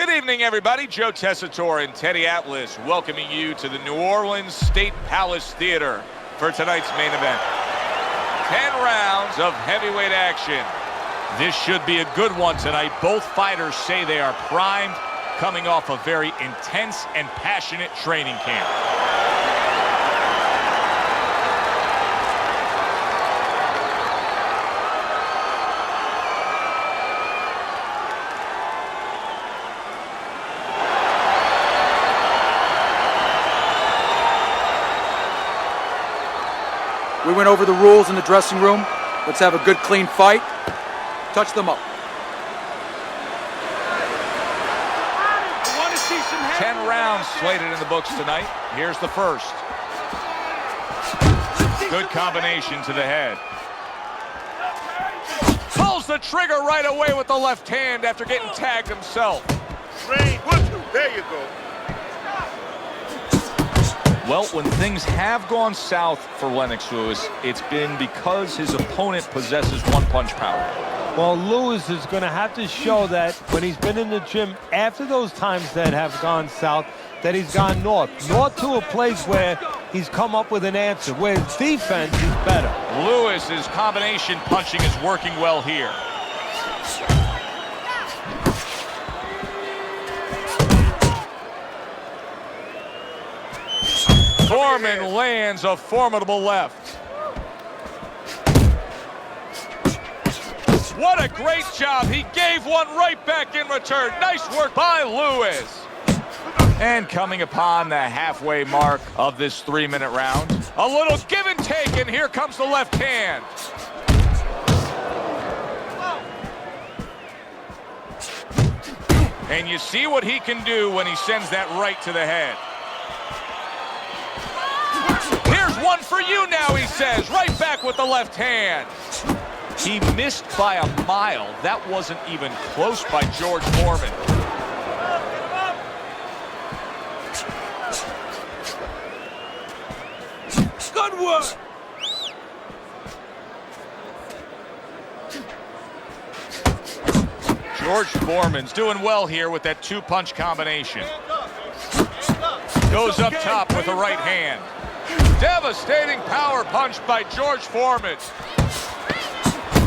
Good evening, everybody. Joe Tessitore and Teddy Atlas welcoming you to the New Orleans State Palace Theater for tonight's main event. 10 rounds of heavyweight action. This should be a good one tonight. Both fighters say they are primed, coming off a very intense and passionate training camp. We went over the rules in the dressing room. Let's have a good, clean fight. Touch them up. 10 rounds slated in the books tonight. Here's the first. Good combination to the head. Pulls the trigger right away with the left hand after getting tagged himself. There you go. Well, when things have gone south for Lennox Lewis, it's been because his opponent possesses one-punch power. Well, Lewis is going to have to show that when he's been in the gym after those times that have gone south, that he's gone north to a place where he's come up with an answer, where his defense is better. Lewis's combination punching is working well here. Foreman lands a formidable left. What a great job. He gave one right back in return. Nice work by Lewis. And coming upon the halfway mark of this 3-minute round, a little give and take, and here comes the left hand. And you see what he can do when he sends that right to the head. Here's one for you now, he says, right back with the left hand. He missed by a mile. That wasn't even close by George Foreman. Good work. George Foreman's doing well here with that two-punch combination. Goes up top with the right hand. Devastating power punch by George Foreman.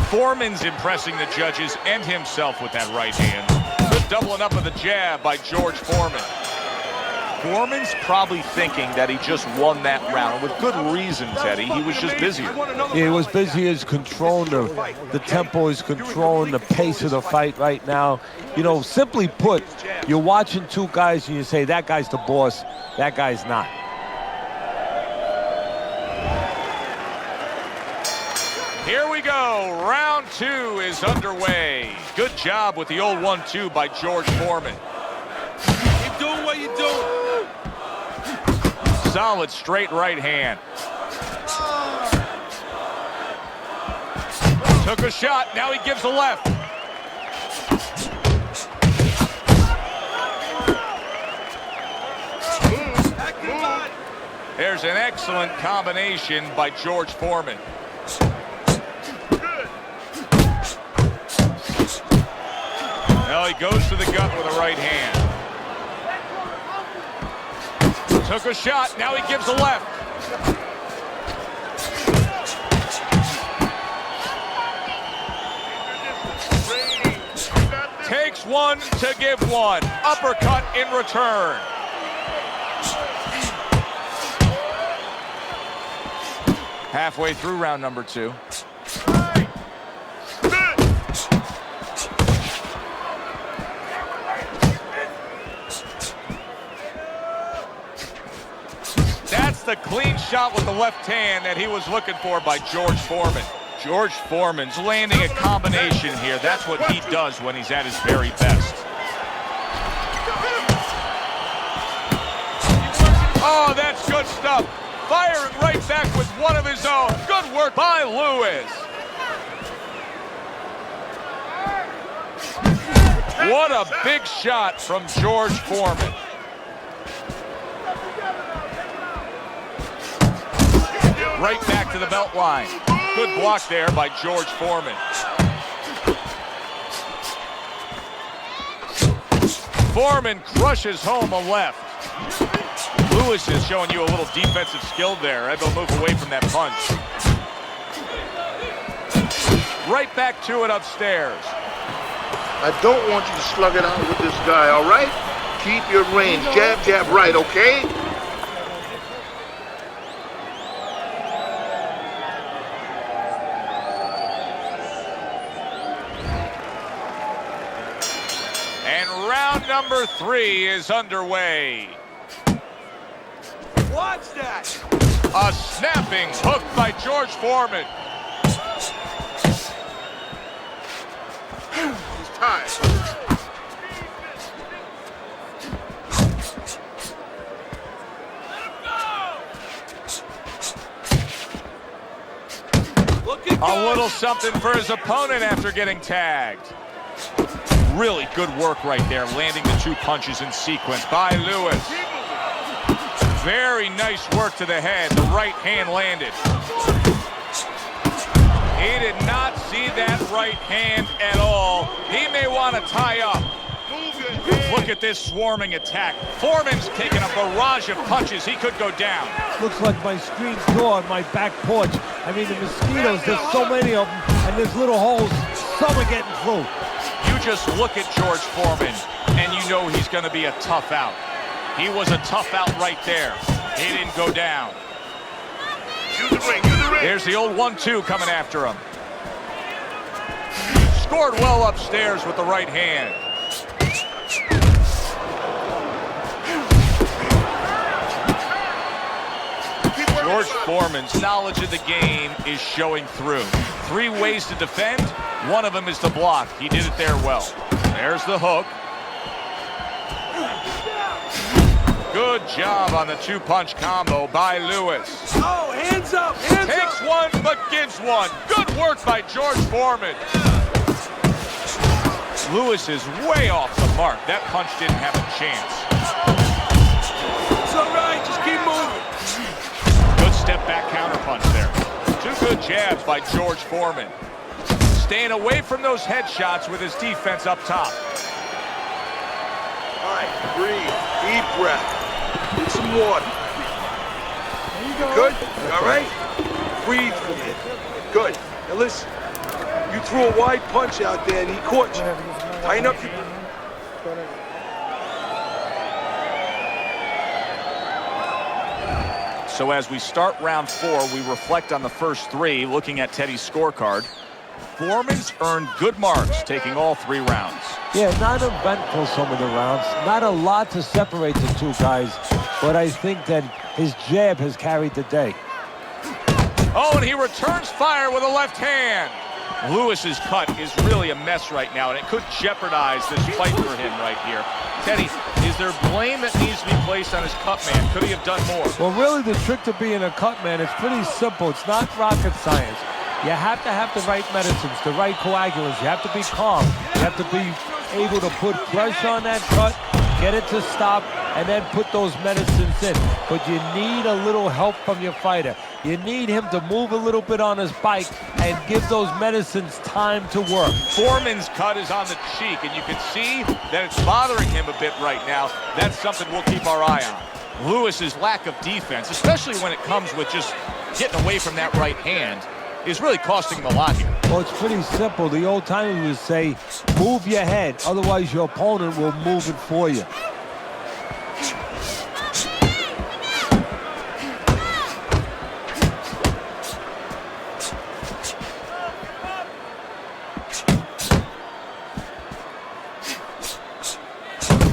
Foreman's impressing the judges and himself with that right hand. Good doubling up of the jab by George Foreman. Foreman's probably thinking that he just won that round. With good reason, Teddy. He was just busier. He was busy as controlling the tempo, is controlling the pace of the fight right now. You know, simply put, you're watching two guys and you say, that guy's the boss, that guy's not. Here we go. Round 2 is underway. Good job with the old 1-2 by George Foreman. Keep doing what you're doing. Solid straight right hand. Took a shot. Now he gives a left. There's an excellent combination by George Foreman. Well, he goes to the gut with a right hand. Took a shot, now he gives a left. Takes one to give one. Uppercut in return. Halfway through round number 2. That's the clean shot with the left hand that he was looking for by George Foreman. George Foreman's landing a combination here. That's what he does when he's at his very best. Oh, that's good stuff. Firing right back with one of his own. Good work by Lewis. What a big shot from George Foreman. Right back to the belt line. Good block there by George Foreman. Foreman crushes home a left. Lewis is showing you a little defensive skill there. Able to move away from that punch. Right back to it upstairs. I don't want you to slug it out with this guy, all right? Keep your range. Jab, jab, right, okay? And round number 3 is underway. Watch that! A snapping hook by George Foreman. He's tired. A little something for his opponent after getting tagged. Really good work right there, landing the 2 punches in sequence by Lewis. Very nice work to the head. The right hand landed. He did not see that right hand at all. He may want to tie up. Look at this swarming attack. Foreman's taking a barrage of punches. He could go down. Looks like my screen door on my back porch. I mean, the mosquitoes, there's so many of them, and there's little holes. Some are getting through. You just look at George Foreman, and you know he's going to be a tough out. He was a tough out right there. He didn't go down. Use the ring, use the ring. There's the old 1-2 coming after him. Scored well upstairs with the right hand. George Foreman's knowledge of the game is showing through. 3 ways to defend. One of them is to block. He did it there well. There's the hook. Good job on the 2-punch combo by Lewis. Oh, hands up, hands Takes up. one, but gives one. Good work by George Foreman. Lewis is way off the mark. That punch didn't have a chance. It's all right, just keep moving. Good step back counter punch there. 2 good jabs by George Foreman. Staying away from those headshots with his defense up top. All right, breathe, deep breath. Get some water. There you go. Good? All right? Breathe for me. Good. Now listen, you threw a wide punch out there and he caught you. Tighten up your... So as we start round 4, we reflect on the first 3, looking at Teddy's scorecard. Foreman's earned good marks, taking all 3 rounds. Yeah, not eventful some of the rounds. Not a lot to separate the 2 guys, but I think that his jab has carried the day. Oh, and he returns fire with a left hand. Lewis's cut is really a mess right now, and it could jeopardize this fight for him right here. Teddy, is there blame that needs to be placed on his cut man? Could he have done more? Well, really, the trick to being a cut man is pretty simple. It's not rocket science. You have to have the right medicines, the right coagulants. You have to be calm. You have to be able to put pressure on that cut, get it to stop, and then put those medicines in. But you need a little help from your fighter. You need him to move a little bit on his bike and give those medicines time to work. Foreman's cut is on the cheek, and you can see that it's bothering him a bit right now. That's something we'll keep our eye on. Lewis's lack of defense, especially when it comes with just getting away from that right hand, is really costing him a lot here. Well, it's pretty simple. The old timers would say, move your head, otherwise your opponent will move it for you.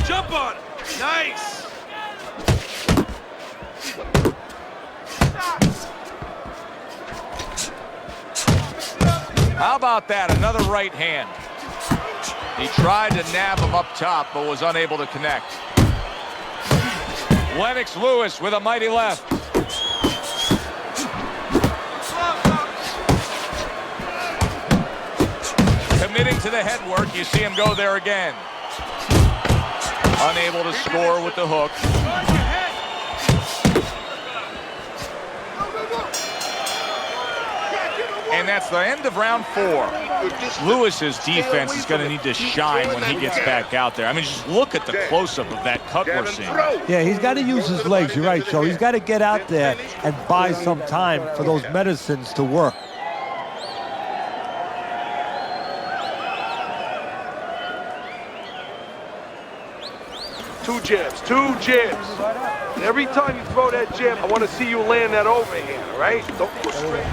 Jump on it. Nice. How about that? Another right hand. He tried to nab him up top, but was unable to connect. Lennox Lewis with a mighty left. Committing to the head work. You see him go there again. Unable to score with the hook. And that's the end of round 4. Lewis's defense is going to need to shine when he gets back out there. I mean, just look at the close-up of that cut we're seeing. Yeah, he's got to use his legs. You're right, Joe. He's got to get out there and buy some time for those medicines to work. Two jabs, two jabs. And every time you throw that jab, I want to see you land that overhand, all right? Don't push straight.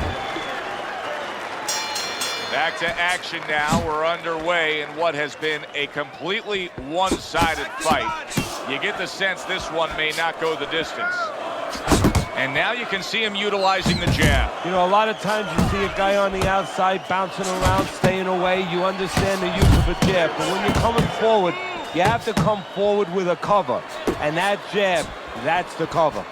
Back to action now. We're underway in what has been a completely one-sided fight. You get the sense this one may not go the distance. And now you can see him utilizing the jab. You know, a lot of times you see a guy on the outside bouncing around, staying away. You understand the use of a jab. But when you're coming forward, you have to come forward with a cover. And that jab, that's the cover.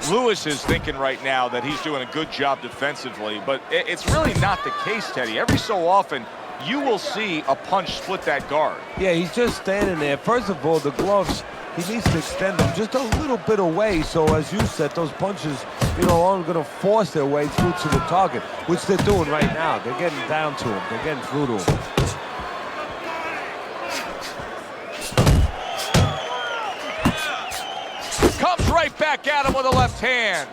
Lewis is thinking right now that he's doing a good job defensively, but it's really not the case, Teddy. Every so often, you will see a punch split that guard. Yeah, he's just standing there. First of all, the gloves, he needs to extend them just a little bit away. So as you said, those punches, you know, aren't going to force their way through to the target, which they're doing right now. They're getting down to him. They're getting through to him. Comes right back at him with a left hand.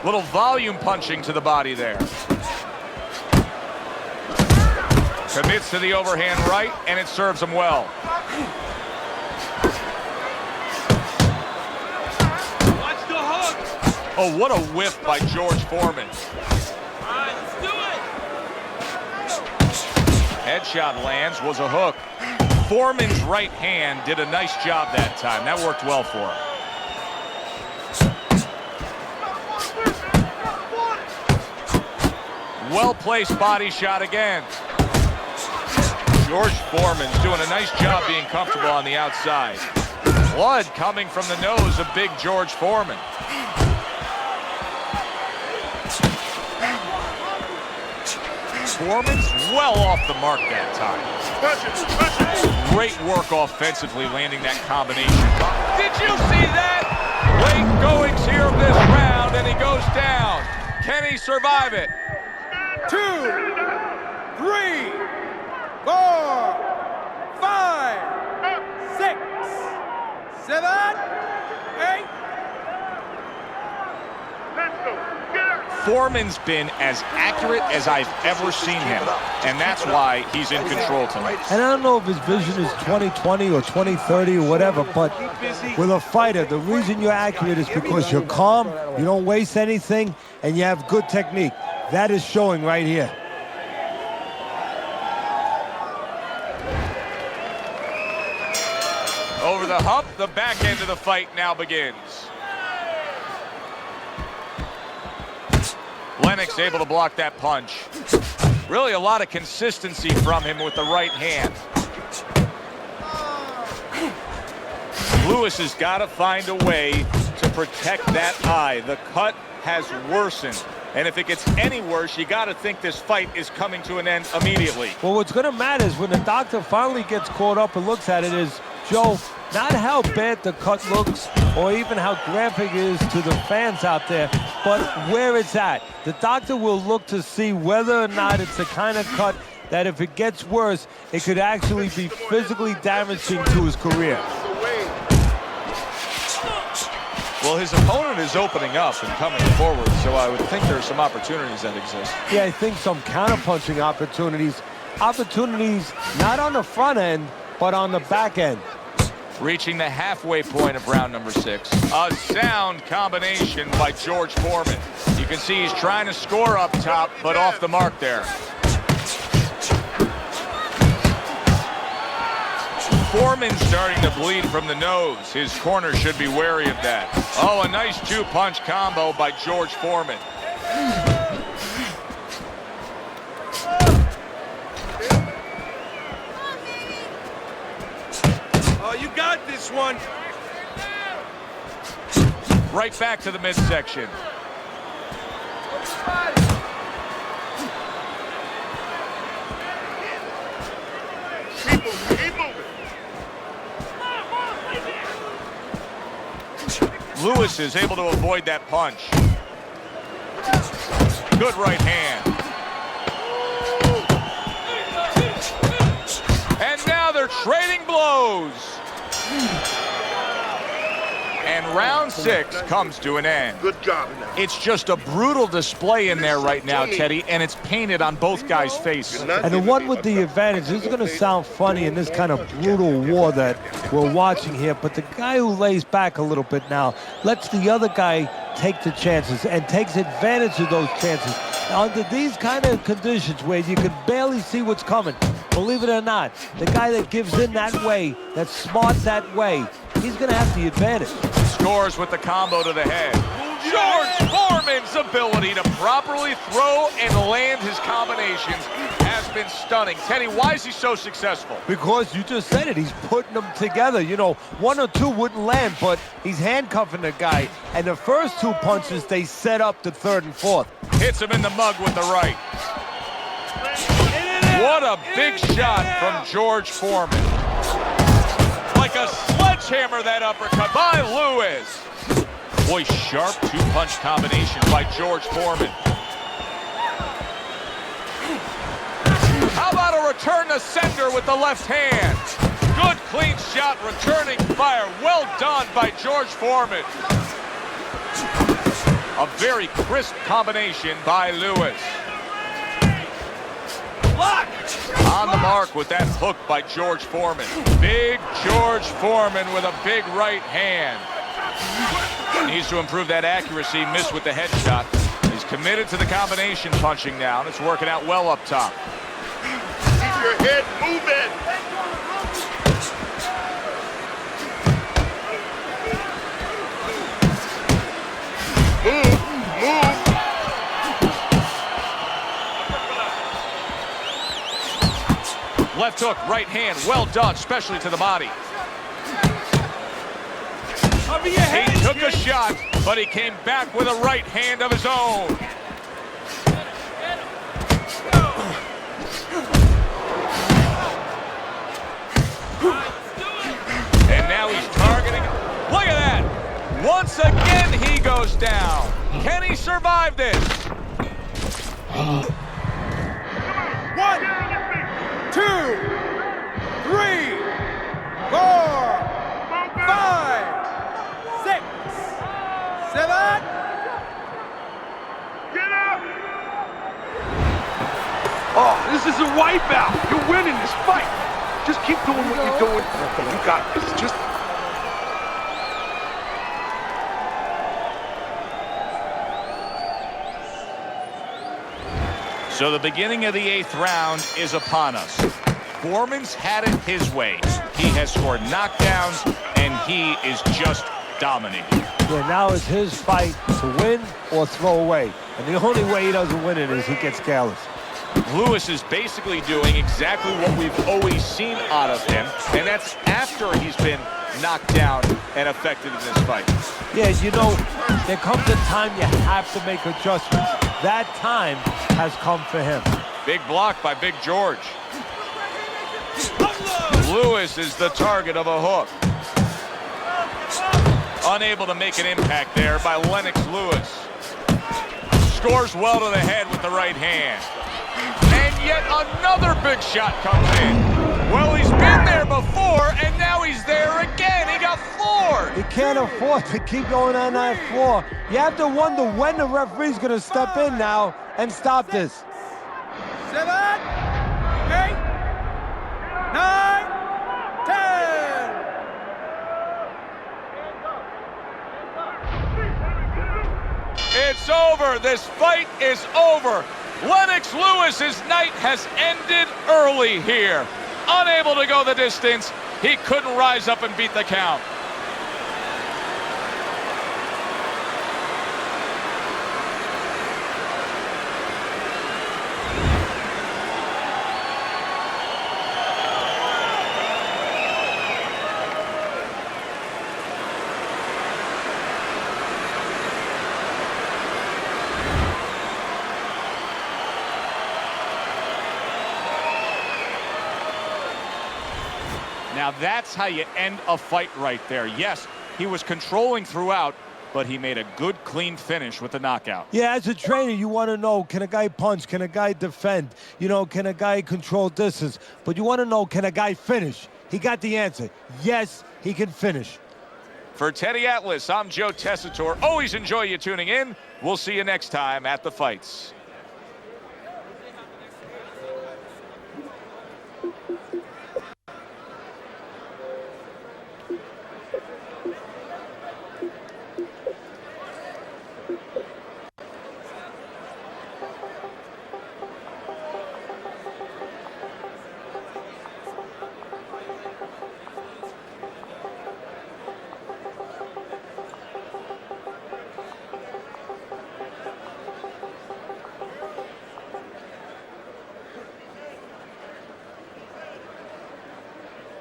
Little volume punching to the body there. Commits to the overhand right, and it serves him well. Watch the hook. Oh, what a whiff by George Foreman. All right, let's do it. Headshot lands, was a hook. Foreman's right hand did a nice job that time. That worked well for him. Well-placed body shot again. George Foreman's doing a nice job being comfortable on the outside. Blood coming from the nose of big George Foreman. Foreman's well off the mark that time. Great work offensively landing that combination. Did you see that? Late goings here of this round, and he goes down. Can he survive it? 2, 3, 4, 5, 6, 7, 8. Foreman's been as accurate as I've ever seen him, and that's why he's in control tonight. And I don't know if his vision is 20/20 or 20/30 or whatever, but with a fighter, the reason you're accurate is because you're calm, you don't waste anything, and you have good technique. That is showing right here. Over the hump, the back end of the fight now begins. Lennox able to block that punch. Really a lot of consistency from him with the right hand. Lewis has got to find a way to protect that eye. The cut has worsened. And if it gets any worse, you got to think this fight is coming to an end immediately. Well, what's going to matter is when the doctor finally gets caught up and looks at it is, Joe, not how bad the cut looks or even how graphic it is to the fans out there, but where it's at. The doctor will look to see whether or not it's the kind of cut that if it gets worse, it could actually be physically damaging to his career. Well, his opponent is opening up and coming forward, so I would think there's some opportunities that exist. Yeah, I think some counter-punching opportunities. Opportunities not on the front end, but on the back end. Reaching the halfway point of round number 6. A sound combination by George Foreman. You can see he's trying to score up top, but off the mark there. Foreman starting to bleed from the nose. His corner should be wary of that. Oh, a nice 2-punch combo by George Foreman. Oh, you got this one. Right back to the midsection. Lewis is able to avoid that punch. Good right hand. And now they're trading blows. And round 6 comes to an end. Good job. It's just a brutal display in there right now, Teddy, and it's painted on both guys' faces. And the one with the advantage, this is going to sound funny in this kind of brutal war that we're watching here, but the guy who lays back a little bit now lets the other guy take the chances and takes advantage of those chances. Under these kind of conditions where you can barely see what's coming, believe it or not, the guy that gives in that way, that's smart that way, he's going to have the advantage. Scores with the combo to the head. George Foreman's ability to properly throw and land his combinations has been stunning. Teddy, why is he so successful? Because you just said it, he's putting them together. You know, 1 or 2 wouldn't land, but he's handcuffing the guy. And the first 2 punches, they set up the 3rd and 4th. Hits him in the mug with the right. What a big shot from George Foreman. Like a sledgehammer, that uppercut by Lewis. Boy, sharp 2-punch combination by George Foreman. How about a return to sender with the left hand? Good clean shot, returning fire. Well done by George Foreman. A very crisp combination by Lewis. On the mark with that hook by George Foreman. Big George Foreman with a big right hand. Needs to improve that accuracy, missed with the headshot. He's committed to the combination punching now, and it's working out well up top. Keep your head moving. Move. Left hook, right hand, well done, especially to the body. He took a shot, but he came back with a right hand of his own. And now he's targeting. Look at that. Once again, he goes down. Can he survive this? 1, 2, 3, 4, 5, 6, 7. Get up! Oh, this is a wipeout. You're winning this fight. Just keep doing what you're doing. You got this. Just... So the beginning of the 8th round is upon us. Foreman's had it his way. He has scored knockdowns, and he is just dominating. Yeah, now it's his fight to win or throw away. And the only way he doesn't win it is he gets careless. Lewis is basically doing exactly what we've always seen out of him, and that's after he's been knocked down and affected in this fight. Yeah, you know, there comes a time you have to make adjustments. That time has come for him. Big block by Big George. Lewis is the target of a hook. Unable to make an impact there by Lennox Lewis. Scores well to the head with the right hand. And yet another big shot comes in. Well, he's been there before, and now he's there again. He got floored. You can't afford to keep going on that floor. You have to wonder when the referee's going to step in now and stop this. 7, 8, 9, 10. It's over. This fight is over. Lennox Lewis's night has ended early here. Unable to go the distance, he couldn't rise up and beat the count. Now that's how you end a fight right there. Yes, he was controlling throughout, but he made a good, clean finish with the knockout. Yeah, as a trainer, you want to know, can a guy punch? Can a guy defend? You know, can a guy control distance? But you want to know, can a guy finish? He got the answer. Yes, he can finish. For Teddy Atlas, I'm Joe Tessitore. Always enjoy you tuning in. We'll see you next time at the fights.